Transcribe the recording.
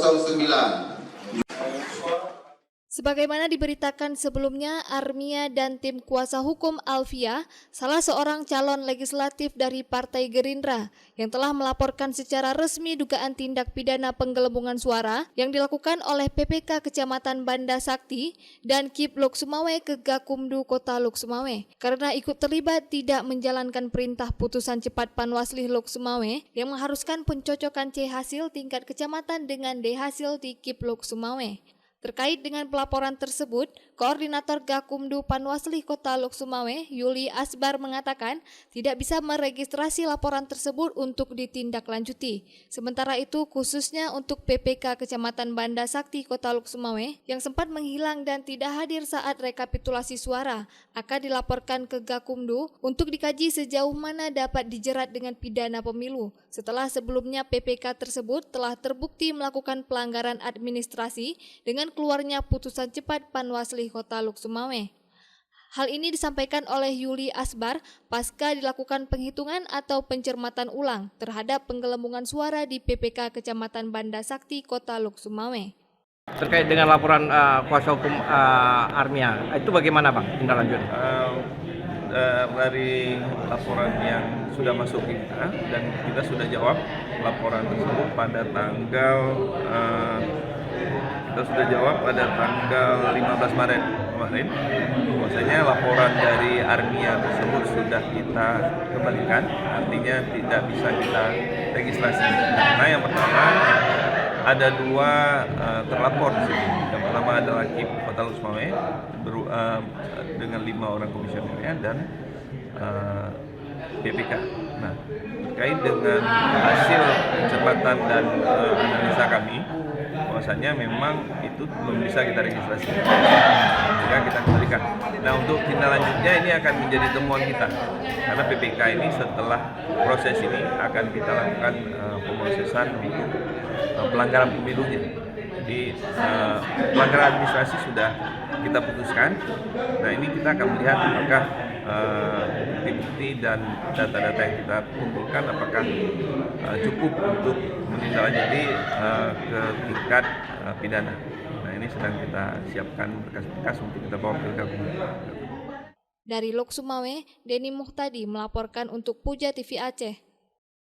09. Sebagaimana diberitakan sebelumnya, Armia dan tim kuasa hukum Alfia, salah seorang calon legislatif dari Partai Gerindra, yang telah melaporkan secara resmi dugaan tindak pidana penggelembungan suara yang dilakukan oleh PPK Kecamatan Banda Sakti dan KIP Lok Sumawe ke Gakumdu Kota Lok Sumawe karena ikut terlibat tidak menjalankan perintah putusan cepat Panwaslih Lok Sumawe yang mengharuskan pencocokan C hasil tingkat kecamatan dengan D hasil di KIP Lok Sumawe. Terkait dengan pelaporan tersebut, Koordinator Gakumdu Panwaslih Kota Lok Sumawe, Yuli Asbar mengatakan tidak bisa meregistrasi laporan tersebut untuk ditindaklanjuti. Sementara itu, khususnya untuk PPK Kecamatan Banda Sakti Kota Lok Sumawe yang sempat menghilang dan tidak hadir saat rekapitulasi suara, akan dilaporkan ke Gakumdu untuk dikaji sejauh mana dapat dijerat dengan pidana pemilu. Setelah sebelumnya PPK tersebut telah terbukti melakukan pelanggaran administrasi dengan keluarnya putusan cepat Panwaslih Kota Lok Sumawe. Hal ini disampaikan oleh Yuli Asbar pasca dilakukan penghitungan atau pencermatan ulang terhadap penggelembungan suara di PPK Kecamatan Banda Sakti Kota Lok Sumawe. Terkait dengan laporan kuasa hukum Armia, itu bagaimana Bang tindak lanjut? Dari laporan yang sudah masuk kita dan kita sudah jawab laporan tersebut pada tanggal 15 Maret kemarin. Bahwasanya laporan dari Armia tersebut sudah kita kembalikan, artinya tidak bisa kita registrasi. Karena yang pertama ada dua terlapor di sini. Yang pertama adalah KIP Kota Lok Sumawe dengan 5 orang komisionernya dan PPK. Nah, terkait dengan hasil pencermatan dan analisa kami, bahwasanya memang itu belum bisa kita registrasi, sehingga kita kembalikan. Nah, untuk tindak lanjutnya ini akan menjadi temuan kita, karena PPK ini setelah proses ini akan kita lakukan pemrosesan untuk pelanggaran pemilunya. Jadi pelanggaran administrasi sudah kita putuskan. Nah, ini kita akan melihat apakah bukti-bukti dan data-data yang kita kumpulkan apakah cukup untuk menindaklanjuti ke tingkat pidana. Nah, ini sedang kita siapkan berkas-berkas untuk kita bawa ke Gakumdu. Dari Lok Sumawe, Denny Muhtadi melaporkan untuk Puja TV Aceh.